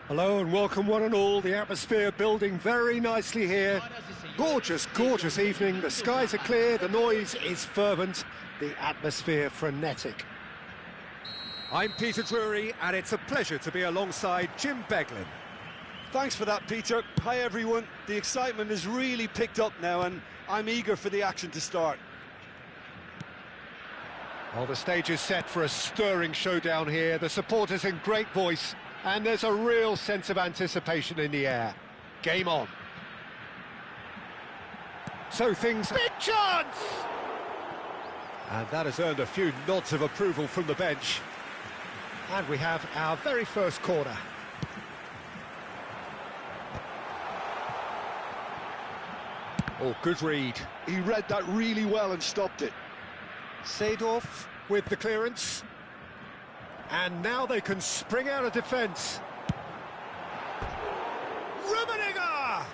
Hello and welcome one and all. The atmosphere building very nicely here. Gorgeous, gorgeous evening. The skies are clear, the noise is fervent, the atmosphere frenetic. I'm Peter Drury and it's a pleasure to be alongside Jim Beglin. Thanks for that, Peter. Hi everyone. The excitement has really picked up now and I'm eager for the action to start. Well, the stage is set for a stirring showdown here. The supporters in great voice. And there's a real sense of anticipation in the air. Game on. So things... Big chance! And that has earned a few nods of approval from the bench. And we have our very first corner. Oh, good read. He read that really well and stopped it. Seedorf with the clearance. And now they can spring out of defence. Rummenigge!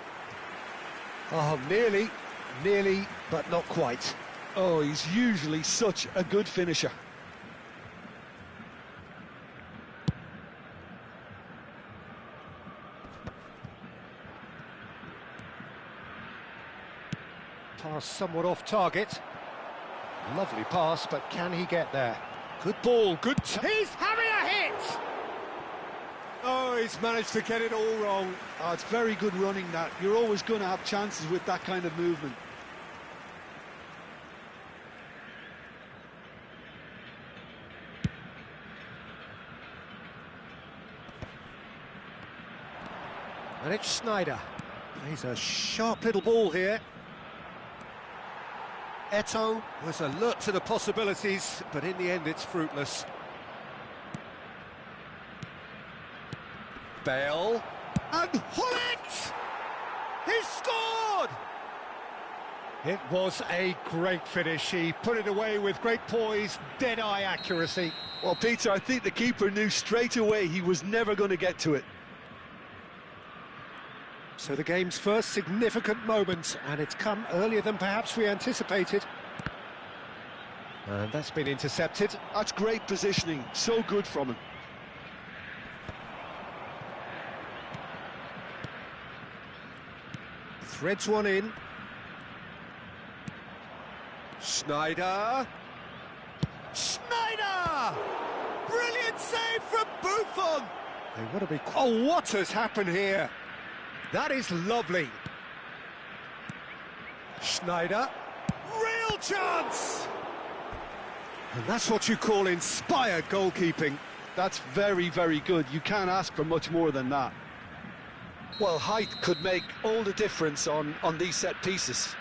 Oh, nearly, but not quite. Oh, he's usually such a good finisher. Pass somewhat off target. Lovely pass, but can he get there? Good ball, good... He's having a hit! Oh, he's managed to get it all wrong. Oh, it's very good running, that. You're always going to have chances with that kind of movement. And it's Sneijder. Plays a sharp little ball here. Eto'o was alert to the possibilities, but in the end it's fruitless. Bale, and Hullet! He scored! It was a great finish. He put it away with great poise, dead-eye accuracy. Well, Peter, I think the keeper knew straight away he was never going to get to it. So the game's first significant moment, and it's come earlier than perhaps we anticipated. And that's been intercepted. That's great positioning, so good from him. Threads one in. Sneijder. Sneijder! Brilliant save from Buffon! They want to be... Oh, what has happened here? That is lovely. Sneijder. Real chance! And that's what you call inspired goalkeeping. That's very, very good. You can't ask for much more than that. Well, height could make all the difference on these set pieces.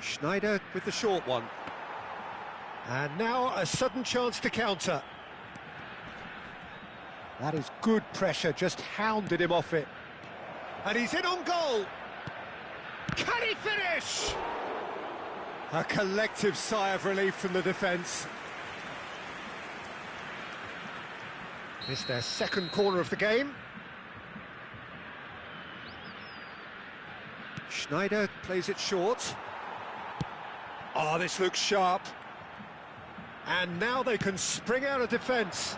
Sneijder with the short one. And now a sudden chance to counter. That is good pressure, just hounded him off it. And he's in on goal! Can he finish? A collective sigh of relief from the defence. It's their second corner of the game. Sneijder plays it short. Oh, this looks sharp. And now they can spring out of defence.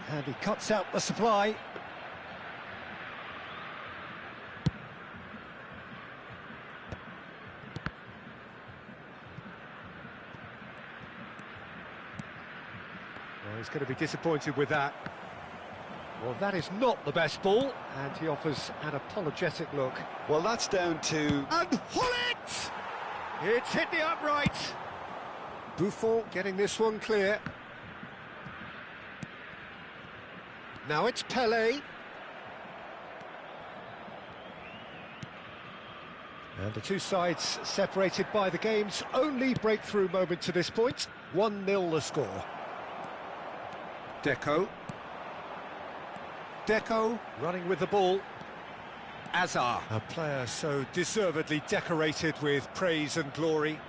And he cuts out the supply. Well, he's going to be disappointed with that. Well, that is not the best ball, and he offers an apologetic look. Well, that's down to... And Hullet! It's hit the upright. Buffon getting this one clear. Now it's Pelé. And the two sides separated by the game's only breakthrough moment to this point. 1-0 the score. Deco. Deco running with the ball. Azar, a player so deservedly decorated with praise and glory.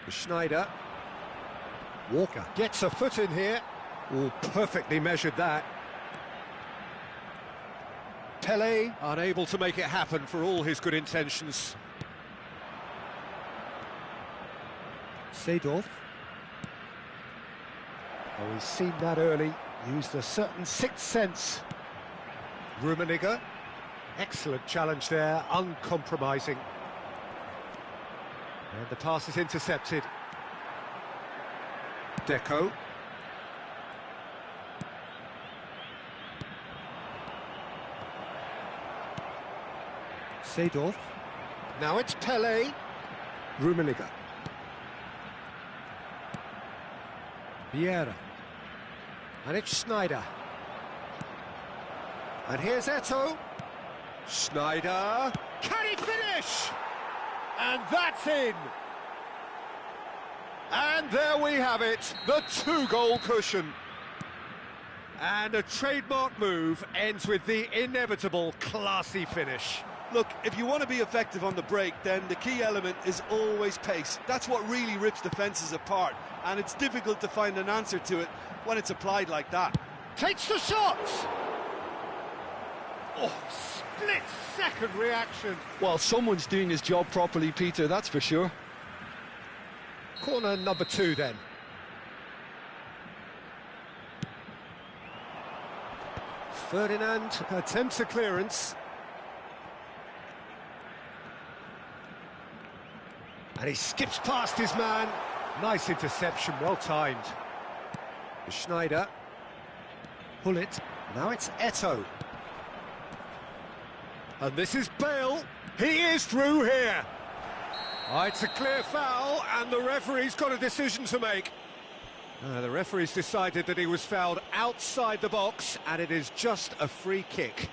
Sneijder. Walker gets a foot in here. Oh, perfectly measured that. Pelé unable to make it happen for all his good intentions. Seedorf. Oh, he's seen that early, used a certain sixth sense. Rummenigge, excellent challenge there, uncompromising. And the pass is intercepted. Deco. Seedorf. Now it's Pele. Rummenigge. Vieira. And it's Schneider. And here's Eto'o. Schneider. Can he finish? And that's in. And there we have it, the two-goal cushion. And a trademark move ends with the inevitable classy finish. Look, if you want to be effective on the break, then the key element is always pace. That's what really rips defences apart, and it's difficult to find an answer to it when it's applied like that. Takes the shot! Oh, split-second reaction. Well, someone's doing his job properly, Peter, that's for sure. Corner number 2 then. Ferdinand attempts a clearance. And he skips past his man. Nice interception, well timed. Schneider. Hullet. Now it's Eto'o. And this is Bale. He is through here. Oh, it's a clear foul, and the referee's got a decision to make. The referee's decided that he was fouled outside the box, and it is just a free kick.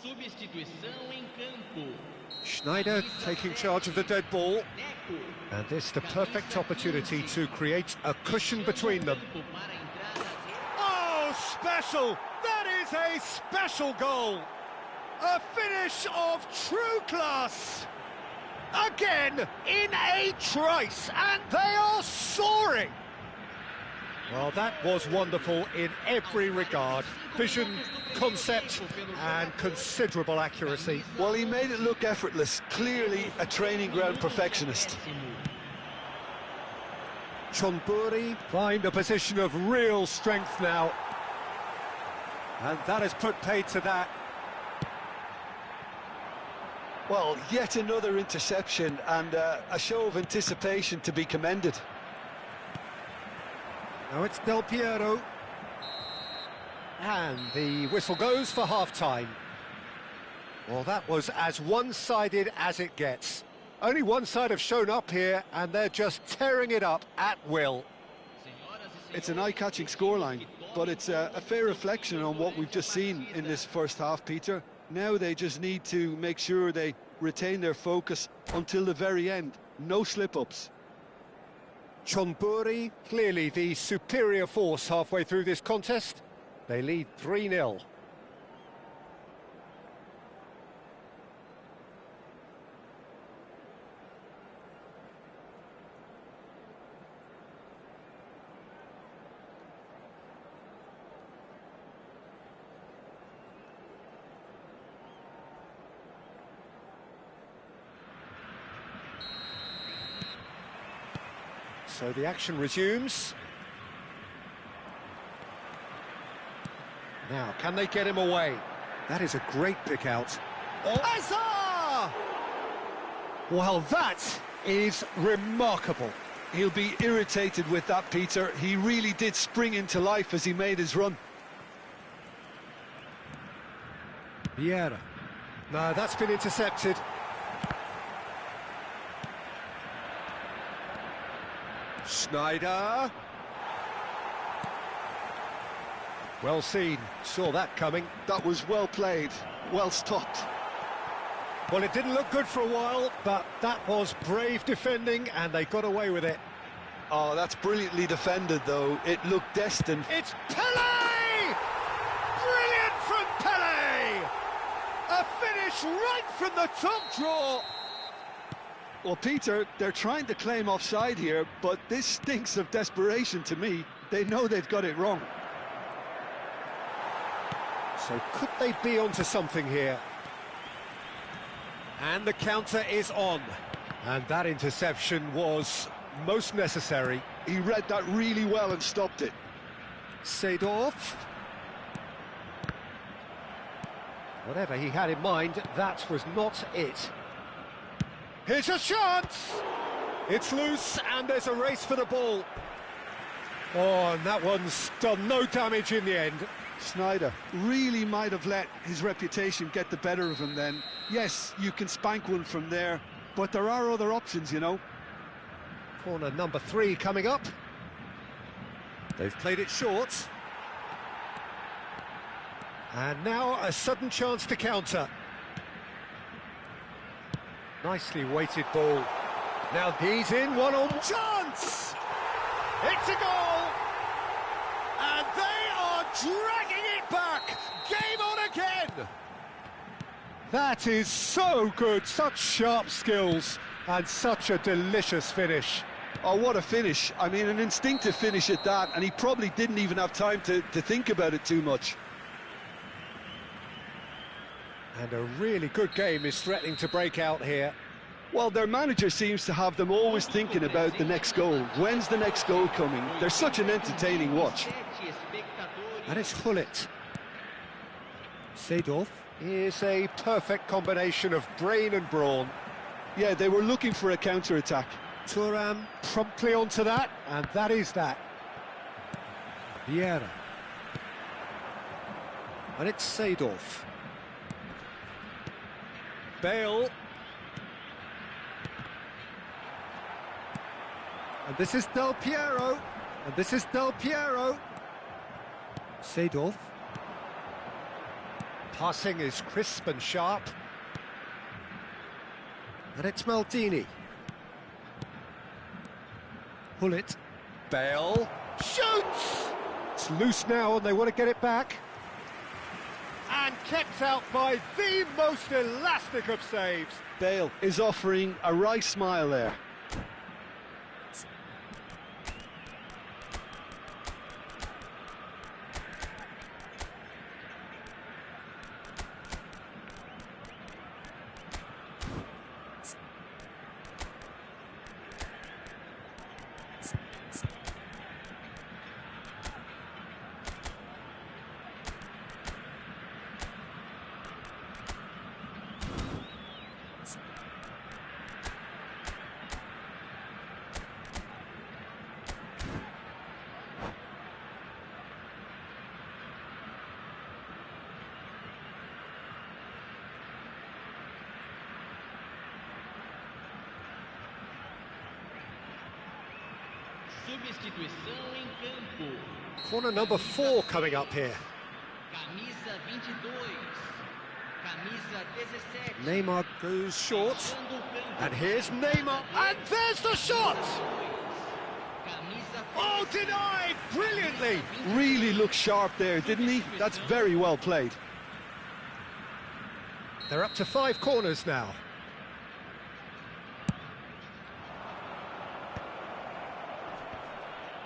Substituição em campo. Schneider taking charge of the dead ball. And this the perfect opportunity to create a cushion between them. Oh, special! That is a special goal! A finish of true class! Again, in a trice, and they are soaring! Well, that was wonderful in every regard. Vision, concept, and considerable accuracy. Well, he made it look effortless. Clearly a training ground perfectionist. Chonburi find a position of real strength now. And that has put paid to that. Well, yet another interception and a show of anticipation to be commended. Now it's Del Piero. And the whistle goes for half-time. Well, that was as one-sided as it gets. Only one side have shown up here, and they're just tearing it up at will. It's an eye-catching scoreline, but it's a fair reflection on what we've just seen in this first half, Peter. Now they just need to make sure they retain their focus until the very end. No slip-ups. Chonburi, clearly the superior force halfway through this contest. They lead 3-0. So the action resumes. Now, can they get him away? That is a great pick out. Oh, Hazard! Well, that is remarkable. He'll be irritated with that, Peter. He really did spring into life as he made his run. Vieira. No, that's been intercepted. Schneider. Well seen, saw that coming. That was well played, well stopped. Well, it didn't look good for a while, but that was brave defending, and they got away with it. Oh, that's brilliantly defended, though. It looked destined. It's Pele! Brilliant from Pele! A finish right from the top draw. Well, Peter, they're trying to claim offside here, but this stinks of desperation to me. They know they've got it wrong. So could they be onto something here? And the counter is on. And that interception was most necessary. He read that really well and stopped it. Seedorf. Whatever he had in mind, that was not it. Here's a chance! It's loose and there's a race for the ball. Oh, and that one's done no damage in the end. Schneider really might have let his reputation get the better of him then. Yes, you can spank one from there, but there are other options, you know. Corner number 3 coming up. They've played it short. And now a sudden chance to counter. Nicely weighted ball. Now he's in, one-on-one chance! It's a goal! And they are dragging it back! Game on again! That is so good, such sharp skills, and such a delicious finish. Oh, what a finish. I mean, an instinctive finish at that, and he probably didn't even have time to think about it too much. And a really good game is threatening to break out here. Well, their manager seems to have them always thinking about the next goal. When's the next goal coming? They're such an entertaining watch. And it's Hullet. Seedorf is a perfect combination of brain and brawn. Yeah, they were looking for a counter-attack. Thuram promptly onto that, and that is that. Vieira. And it's Seedorf. Bale. And this is Del Piero. And this is Del Piero. Seedorf. Passing is crisp and sharp. And it's Maldini. Hullet. Bale. Shoots! It's loose now and they want to get it back. And kept out by the most elastic of saves. Bale is offering a wry smile there. Substituição em campo. Corner number 4 coming up here. Camisa 22. Camisa 17. Neymar goes short. And here's Neymar. And there's the shot! Oh, denied brilliantly! Really looked sharp there, didn't he? That's very well played. They're up to 5 corners now.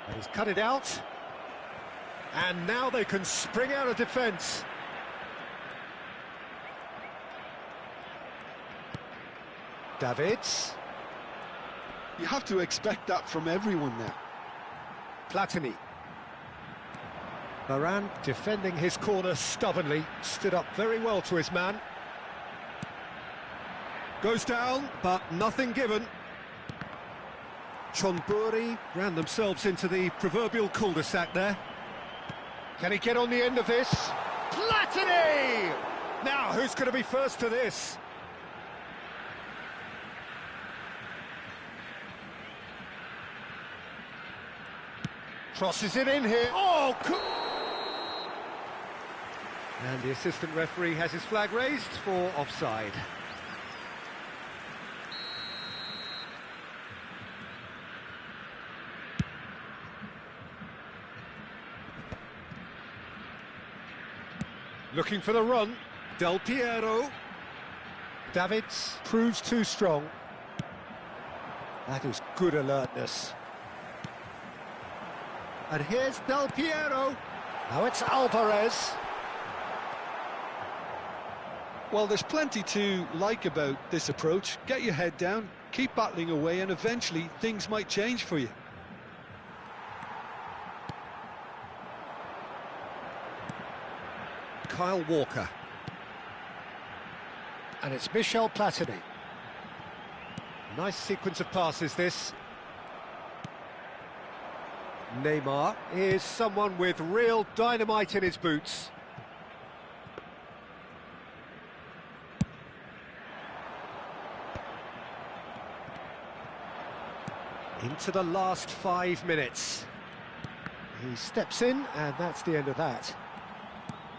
And he's cut it out. And now they can spring out of defence. Davids. You have to expect that from everyone now. Platini. Varane defending his corner stubbornly, stood up very well to his man. Goes down, but nothing given. Chonburi ran themselves into the proverbial cul-de-sac there. Can he get on the end of this? Platini! Now, who's going to be first to this? Crosses it in here. Oh, and the assistant referee has his flag raised for offside. Looking for the run. Del Piero. Davids proves too strong. That is good alertness. And here's Del Piero. Now it's Alvarez. Well, there's plenty to like about this approach. Get your head down, keep battling away, and eventually things might change for you. Kyle Walker. And it's Michel Platini. Nice sequence of passes, this. Neymar is someone with real dynamite in his boots. Into the last 5 minutes. He steps in, and that's the end of that.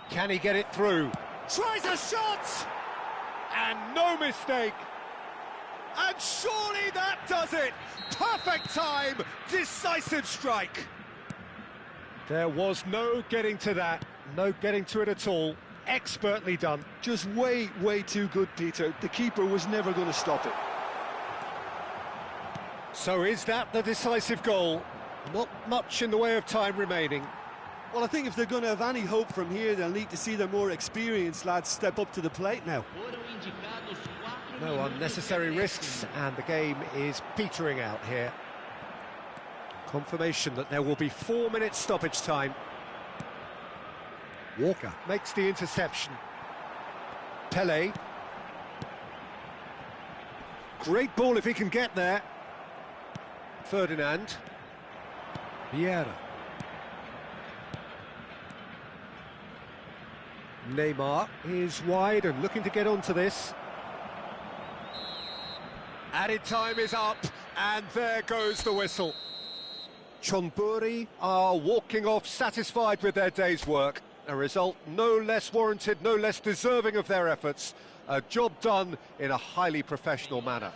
Can he get it through? Tries a shot! And no mistake! And surely that does it! Perfect time, decisive strike! There was no getting to that, no getting to it at all. Expertly done. Just way, way too good, Peter. The keeper was never going to stop it. So is that the decisive goal? Not much in the way of time remaining. Well, I think if they're going to have any hope from here, they'll need to see their more experienced lads step up to the plate now. No unnecessary risks, and the game is petering out here. Confirmation that there will be 4 minutes stoppage time. Walker makes the interception. Pele. Great ball if he can get there. Ferdinand. Vieira. Neymar is wide and looking to get onto this. Added time is up, and there goes the whistle. Chonburi are walking off satisfied with their day's work. A result no less warranted, no less deserving of their efforts. A job done in a highly professional manner.